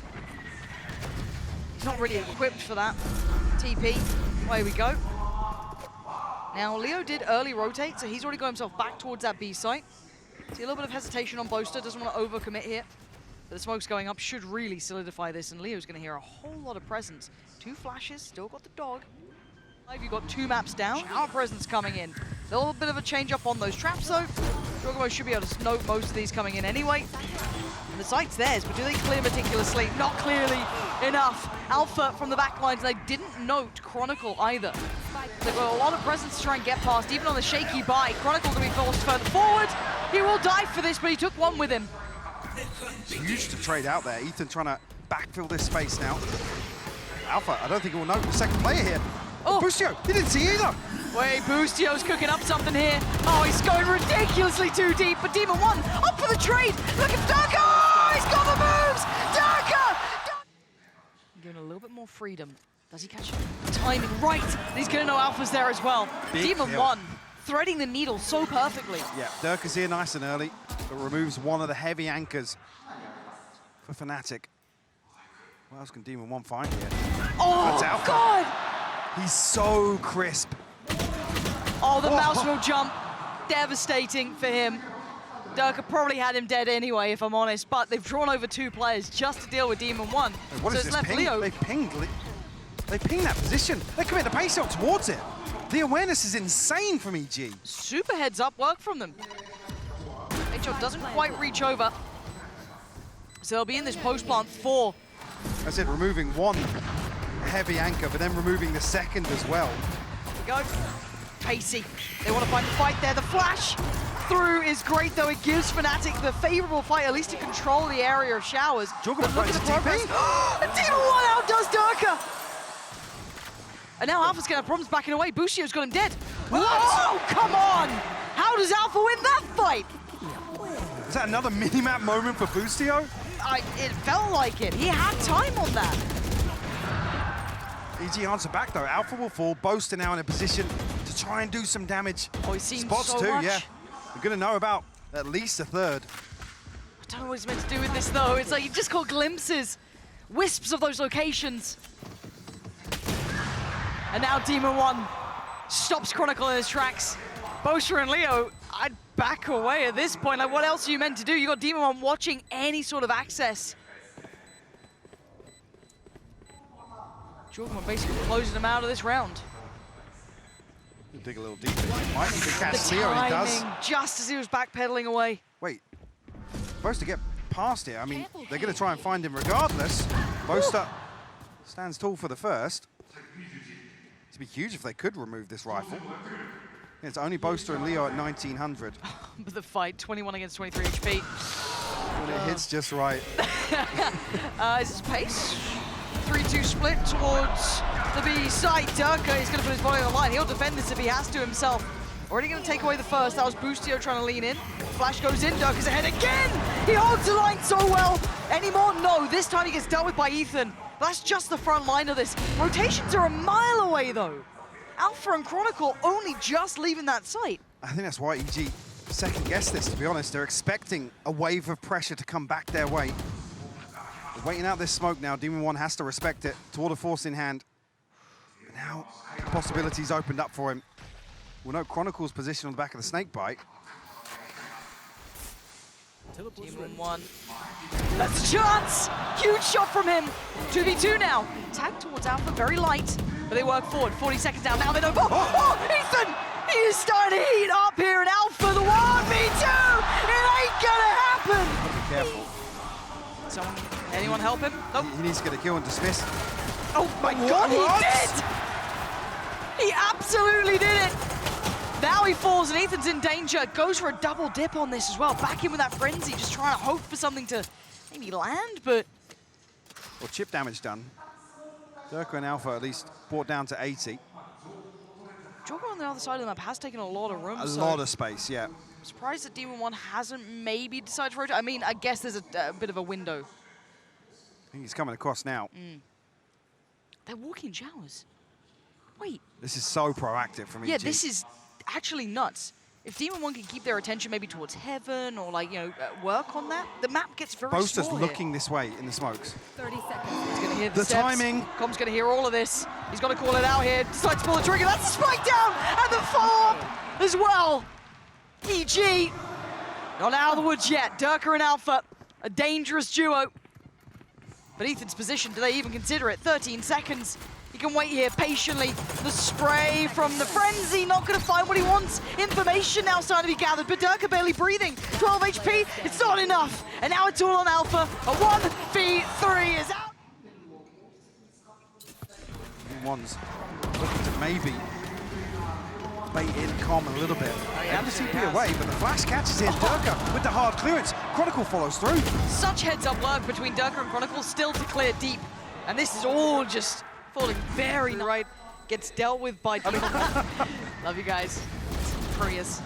S1: not really equipped for that. TP, away we go. Now, Leo did early rotate, so he's already got himself back towards that B site. See a little bit of hesitation on Boaster, doesn't want to overcommit here. But the smoke's going up, should really solidify this, and Leo's going to hear a whole lot of presence. 2 flashes, still got the dog. You've got 2 maps down, our presence coming in. A little bit of a change up on those traps though. jawgemo should be able to note most of these coming in anyway. And the site's theirs, but do they clear meticulously? Not clearly enough. Alpha from the back lines, they didn't note Chronicle either. They've got a lot of presence to try and get past, even on the shaky buy. Chronicle going to be forced further forward. He will die for this, but he took 1 with him.
S2: It's huge to trade out there. Ethan trying to backfill this space now. Alpha, I don't think he will note the second player here. Oh, Boostio, he didn't see either.
S1: Wait, Boostio's cooking up something here. Oh, he's going ridiculously too deep, but Demon 1 up for the trade. Look at Derke. Oh, he's got the moves. Derke! Giving a little bit more freedom. Does he catch the timing right? And he's going to know Alpha's there as well. Demon 1 threading the needle so perfectly.
S2: Yeah, Derke's here nice and early, but removes one of the heavy anchors for FNATIC. What else can Demon 1 find here?
S1: Oh,
S2: that's Alpha.
S1: God!
S2: He's so crisp.
S1: Oh, the mouse will jump. Devastating for him. Derke probably had him dead anyway, if I'm honest, but they've drawn over 2 players just to deal with Demon 1.
S2: Hey, what
S1: so
S2: is
S1: it's
S2: this
S1: left
S2: ping?
S1: Leo.
S2: They pinged that position. They commit the pace out towards it. The awareness is insane from EG.
S1: Super heads up work from them. HO doesn't quite reach over. So they'll be in this post plant 4.
S2: I said removing one heavy anchor, but then removing the second as well.
S1: Go. Pacey. They want to find the fight there. The flash through is great, though. It gives FNATIC the favorable fight, at least to control the area of showers.
S2: Jawgemo
S1: But look at the
S2: finds a
S1: progress.
S2: TP.
S1: And Demon 1 outdoes Derke. And now Alpha's going to have problems backing away. Boostio's got him dead. Oh, come on! How does Alpha win that fight?
S2: Is that another mini-map moment for Boostio?
S1: It felt like it. He had time on that.
S2: EG answer back though. Alpha will fall. Boaster now in a position to try and do some damage.
S1: Oh, he's seen
S2: Spots
S1: so
S2: too,
S1: much.
S2: yeah. You're gonna know about at least a third.
S1: I don't know what he's meant to do with this, though. It's like you just caught glimpses, wisps of those locations. And now Demon 1 stops Chronicle in his tracks. Boaster and Leo, I'd back away at this point. Like, what else are you meant to do? You got Demon 1 watching any sort of access. Jawgemo basically closing him out of this round.
S2: Dig a little deeper. Might even catch
S1: The
S2: Leo, and he does.
S1: timing, just as he was backpedaling away.
S2: Wait, supposed to get past here. I mean, they're going to try and find him regardless. Boaster stands tall for the first. It'd be huge if they could remove this rifle. It's only Boaster and Leo at 1900.
S1: But the fight, 21 against 23 HP.
S2: When it hits just right.
S1: Is this pace? 3-2 split towards the B side. Derke is going to put his body on the line. He'll defend this if he has to himself. Already going to take away the first. That was Boostio trying to lean in. Flash goes in. Derke's ahead again. He holds the line so well. Any more? No. This time he gets dealt with by Ethan. That's just the front line of this. Rotations are a mile away, though. Alpha and Chronicle only just leaving that site.
S2: I think that's why EG second-guessed this, to be honest. They're expecting a wave of pressure to come back their way. They're waiting out this smoke now. Demon 1 has to respect it. Tour de force in hand. But now, possibilities opened up for him. We'll note Chronicle's position on the back of the snake bite.
S1: Demon 1. That's a chance! Huge shot from him. 2v2 now. Tag towards Alpha, very light, but they work forward. 40 seconds down. Now they don't. Oh, Ethan! He is starting to heat up here in Alpha. The 1v2! It ain't gonna happen!
S2: Be careful.
S1: Someone, anyone help him? Nope.
S2: He needs to get a kill and dismiss.
S1: Oh my God, he did! He absolutely did it! Now he falls and Ethan's in danger. Goes for a double dip on this as well. Back in with that frenzy, just trying to hope for something to maybe land, but...
S2: Well, chip damage done. Derke and Alpha at least brought down to 80.
S1: Jawgemo on the other side of the map has taken a lot of room.
S2: A lot of space, yeah.
S1: I'm surprised that Demon 1 hasn't maybe decided to rotate. I mean, I guess there's a bit of a window.
S2: I think he's coming across now.
S1: They're walking showers. Wait.
S2: This is so proactive from EG.
S1: Yeah, this is actually nuts. If Demon 1 can keep their attention maybe towards heaven or, like, you know, work on that, the map gets very
S2: Boaster's
S1: small
S2: looking
S1: here.
S2: this way in the smokes.
S3: 30 seconds.
S1: He's going to hear the
S2: The
S1: steps.
S2: timing.
S1: Com's going to hear all of this. He's got to call it out here. Decides to pull the trigger. That's a spike down and the follow-up as well. EG not out of the woods yet. Derke and Alpha, a dangerous duo. But Ethan's position, do they even consider it? 13 seconds. He can wait here patiently. The spray from the frenzy, not going to find what he wants. Information now starting to be gathered, but Derke barely breathing. 12 HP, it's not enough. And now it's all on Alpha. A 1v3 is out.
S2: One's looking to maybe bait in Com a little bit.
S1: yeah,
S2: Able to
S1: absolutely
S2: TP away, but the flash catches in. Derke with the hard clearance. Chronicle follows through.
S1: Such heads-up work between Derke and Chronicle, still to clear deep. And this is all just falling very right. Gets dealt with by Demon. Love you guys. Prius.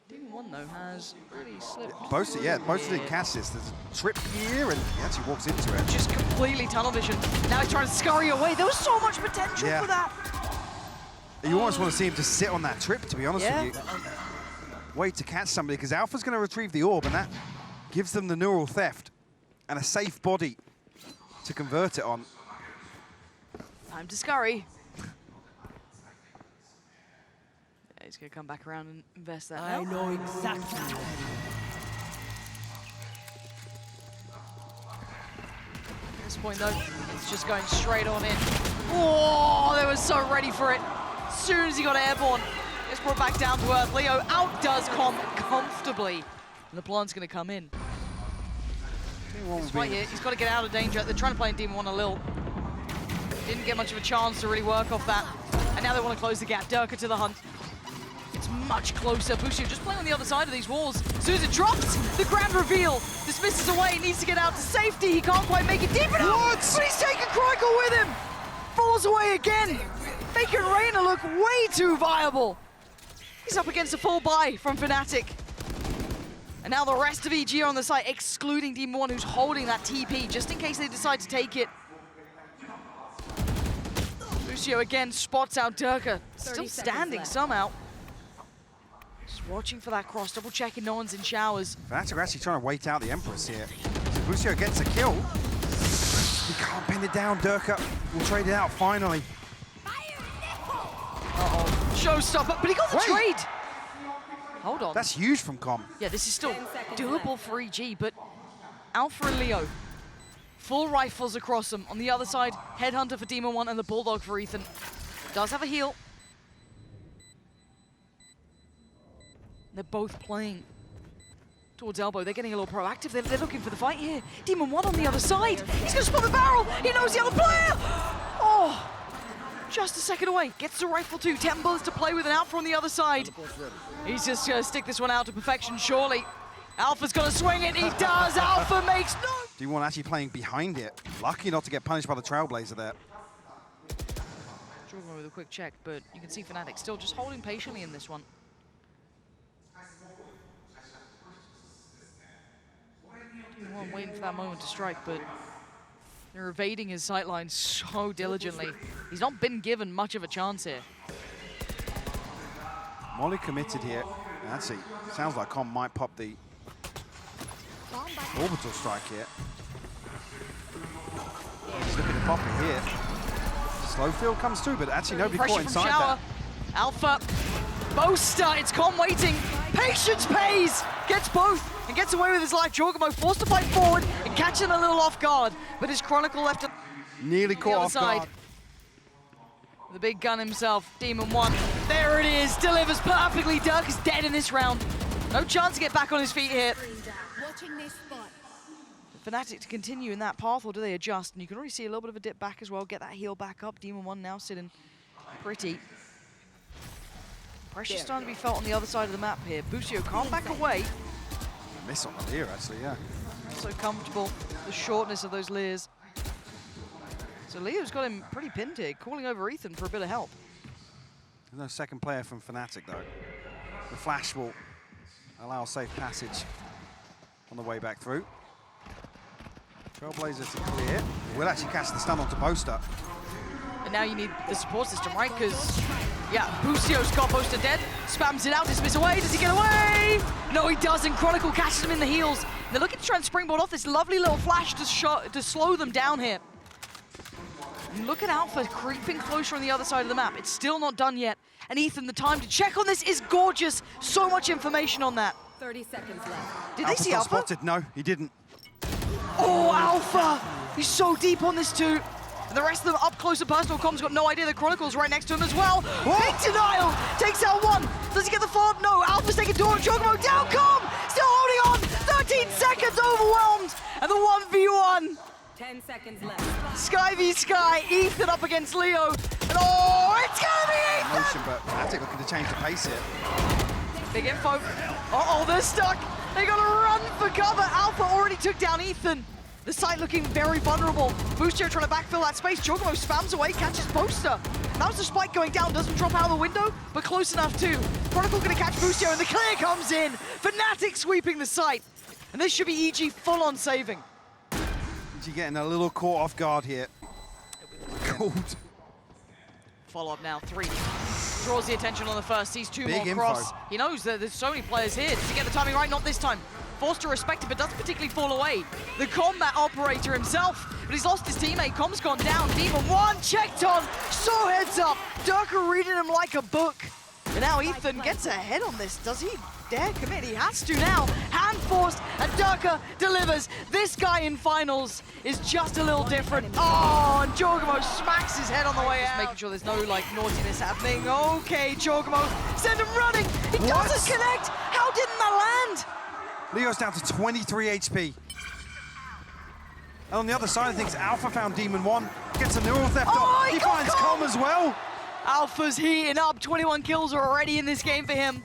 S1: Demon 1, though, has really slipped.
S2: Boaster didn't catch this. There's a trip here, and he actually walks into it.
S1: Just completely tunnel vision. Now he's trying to scurry away. There was so much potential
S2: Yeah.
S1: for that.
S2: You almost want to see him just sit on that trip, to be honest
S1: Yeah.
S2: with you. Wait to catch somebody, because Alpha's going to retrieve the orb, and that gives them the neural theft and a safe body to convert it on.
S1: Time to scurry. he's going to come back around and invest that
S3: I
S1: now.
S3: know exactly.
S1: At this point, though, it's just going straight on in. Oh, they were so ready for it. As soon as he got airborne, it's brought back down to earth. Leo outdoes Com comfortably. And the plant's going to come in. He's right here. He's got to get out of danger. They're trying to play in Demon 1 a little. Didn't get much of a chance to really work off that. And now they want to close the gap. Derke to the hunt. It's much closer. Boostio just playing on the other side of these walls. As soon as it drops, the grand reveal. Dismisses away, needs to get out to safety. He can't quite make it deep enough. But he's taking Chronicle with him. Falls away again. Making Reyna look way too viable. He's up against a full buy from FNATIC. And now the rest of EG are on the site, excluding Demon 1, who's holding that TP, just in case they decide to take it. Boostio again spots out Derke, still standing somehow. Just watching for that cross, double checking no one's in showers.
S2: FNATIC are actually trying to wait out the Empress here. So Boostio gets a kill. He can't pin it down. Derke will trade it out finally.
S1: Uh-oh, showstopper, but he got the trade. Hold on.
S2: That's huge from Com.
S1: Yeah, this is still doable for EG, but Alpha and Leo, full rifles across them. On the other side, Headhunter for Demon 1 and the Bulldog for Ethan. Does have a heal. They're both playing towards elbow. They're getting a little proactive. They're looking for the fight here. Demon 1 on the other side. He's going to spot the barrel. He knows the other player. Oh, just a second away. Gets the rifle too. 10 bullets to play with and Alpha on the other side. He's just going to stick this one out to perfection, surely. Alpha's going to swing it. He does. Alpha makes no.
S2: D1 actually playing behind it. Lucky not to get punished by the Trailblazer there.
S1: Struggling with a quick check, but you can see FNATIC still just holding patiently in this one. D1 waiting for that moment to strike, but they're evading his sightlines so diligently. He's not been given much of a chance here.
S2: Molly committed here. That's it. Sounds like Com might pop the orbital strike here. He's looking to pop it here. Slow field comes through, but actually nobody
S1: Pressure
S2: caught inside that.
S1: Alpha, Boaster, it's Com waiting. Patience pays, gets both, and gets away with his life. jawgemo forced to fight forward and catch him a little off guard, but his Chronicle left it
S2: nearly caught off guard.
S1: The big gun himself, Demon 1. There it is, delivers perfectly. Derke is dead in this round. No chance to get back on his feet here.
S3: Watching this spot.
S1: FNATIC to continue in that path, or do they adjust? And you can already see a little bit of a dip back as well. Get that heal back up. Demon 1 now sitting pretty. Pressure starting to be felt on the other side of the map here. Boostio can't back away.
S2: Miss on the leer, actually, yeah.
S1: So comfortable, the shortness of those leers. So Leo's got him pretty pinned here, calling over Ethan for a bit of help.
S2: There's no second player from FNATIC, though. The flash will allow safe passage on the way back through. Trailblazer to clear. We'll actually catch the stun onto Boaster.
S1: And now you need the support system, right? Because, yeah, Boostio's got Boaster dead. Spams it out, dismiss away. Does he get away? No, he doesn't. Chronicle catches him in the heels. And they're looking to try and springboard off this lovely little flash to slow them down here. And look at Alpha creeping closer on the other side of the map. It's still not done yet. And Ethan, the time to check on this is gorgeous. So much information on that.
S3: 30 seconds left.
S1: Did they see Alpha?
S2: Spotted. No, he didn't.
S1: Oh, Alpha! He's so deep on this too. And the rest of them up close and personal. Com's got no idea the Chronicle's right next to him as well.
S2: Whoa.
S1: Big denial! Takes out one. Does he get the follow-up? No. Alpha's taking door. jawgemo down. Com! Still holding on. 13 seconds overwhelmed. And the 1v1.
S3: 10 seconds left.
S1: Sky v Sky. Ethan up against Leo. And oh, it's gonna be Ethan!
S2: Motion, but FNATIC looking to change the pace here.
S1: Big info. Uh-oh, they're stuck. They gotta run for cover. Alpha already took down Ethan. The site looking very vulnerable. Boostio trying to backfill that space. jawgemo spams away, catches Boaster. Now's the spike going down, doesn't drop out of the window, but close enough too. Chronicle gonna catch Boostio and the clear comes in. FNATIC sweeping the site. And this should be EG full on saving.
S2: EG getting a little caught off guard here. Cold.
S1: Follow up now, 3. Draws the attention on the first, sees 2
S2: Big
S1: more
S2: info.
S1: cross. He knows that there's so many players here. Does he get the timing right? Not this time. Forced to respect it, but doesn't particularly fall away. The combat operator himself, but he's lost his teammate. Com's gone down. Demon 1 checked on. So heads up. Derke reading him like a book. And now Ethan gets ahead on this. Does he dare commit? He has to now. Hand forced, and Derke delivers. This guy in finals is just a little different. Oh, and jawgemo smacks his head on the way out. Just making sure there's no like naughtiness happening. Okay, jawgemo, send him running. He doesn't connect. How didn't that land?
S2: Leo's down to 23 HP. And on the other side of things, Alpha found Demon 1, gets a neural theft off. He finds Com as well.
S1: Alpha's heating up. 21 kills are already in this game for him.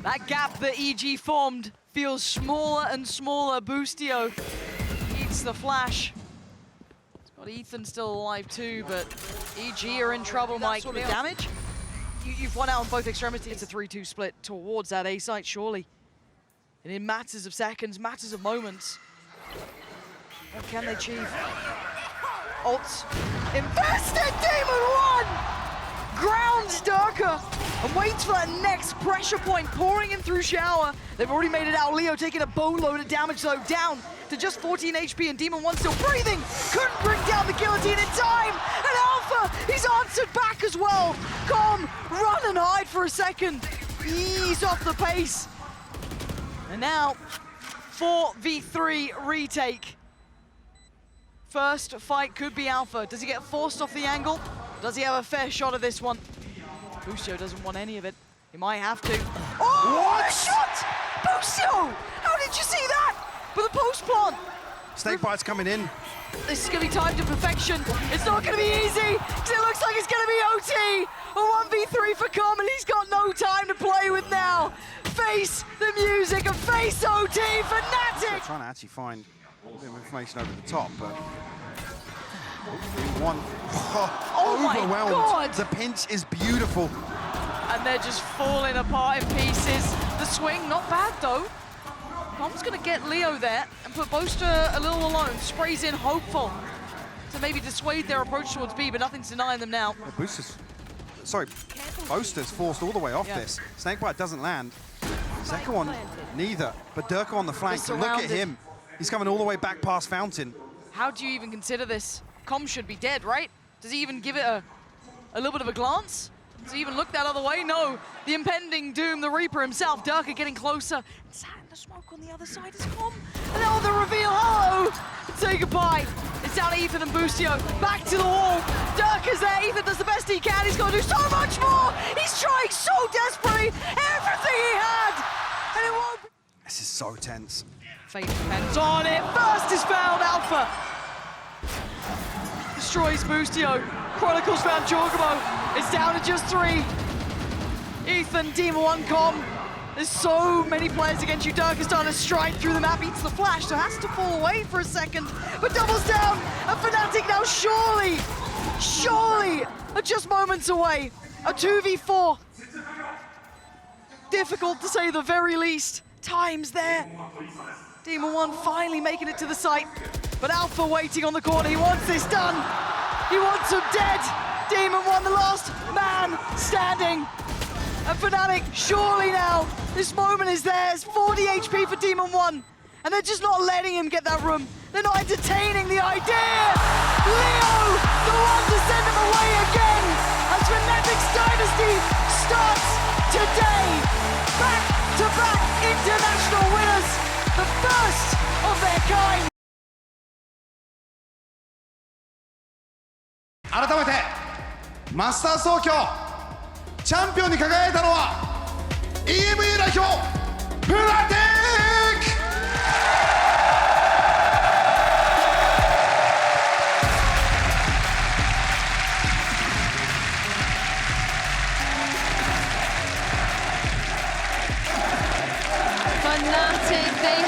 S1: That gap that EG formed feels smaller and smaller. Boostio eats the flash. It's got Ethan still alive too, but EG are in trouble, Mike. Sort of damage. You've won out on both extremities. It's a 3-2 split towards that A site, surely. And in matters of seconds, matters of moments. What can they achieve? Ults. Invested! Demon 1! Grounds Derke and waits for that next pressure point, pouring in through shower. They've already made it out. Leo taking a boatload of damage, though, down to just 14 HP, and Demon 1 still breathing. Couldn't bring down the guillotine in time. And Alpha, he's answered back as well. Com, run and hide for a second. Ease off the pace. And now, 4v3 retake. First fight could be Alpha. Does he get forced off the angle? Does he have a fair shot of this one? Boostio doesn't want any of it. He might have to. Oh, what a shot! Boostio! How did you see that? With a post plant.
S2: Snakebite's coming in.
S1: This is going to be timed to perfection. It's not going to be easy, because it looks like it's going to be OT. A 1v3 for Com, and he's got no time to play with now. Face the music and face OT for FNATIC.
S2: Trying to actually find a bit of information over the top, but one overwhelmed.
S1: My God.
S2: The pinch is beautiful.
S1: And they're just falling apart in pieces. The swing, not bad though. Com's gonna get Leo there and put Boaster a little alone. Sprays in, hopeful to maybe dissuade their approach towards B, but nothing's denying them now.
S2: Boaster's forced all the way off this. Snakebite doesn't land. Second one, neither. But Derke on the flank, look at him. He's coming all the way back past Fountain.
S1: How do you even consider this? Com should be dead, right? Does he even give it a little bit of a glance? Does he even look that other way? No. The impending doom, the Reaper himself, Derke getting closer. And sat in the smoke on the other side is Com. And now the reveal, hello! Say goodbye. It's down to Ethan and Boostio. Back to the wall. Derke's there. Ethan does the best he can. He's got to do so much more. He's trying so desperately. Everything he had. And it won't be.
S2: This is so tense.
S1: Fate depends on it. First is found, Alpha. Destroys Boostio. Chronicles found jawgemo. It's down to just 3. Ethan, Demon 1, Com. There's so many players against you. Derke is starting to stride through the map, eats the flash, so has to fall away for a second, but doubles down. And FNATIC now surely, are just moments away. A 2v4. Difficult to say the very least. Time's there. Demon 1 finally making it to the site, but Alpha waiting on the corner. He wants this done. He wants him dead. Demon 1, the last man standing. And FNATIC, surely now, this moment is theirs. 40 HP for Demon 1. And they're just not letting him get that room. They're not entertaining the idea. Leo, the one to send him away again. As FNATIC's dynasty starts today. Back-to-back international winners. The first of their kind.
S4: 改めてマスターズ東京チャンピオンに輝いたのは EME 代表FNATIC!
S5: FNATIC, they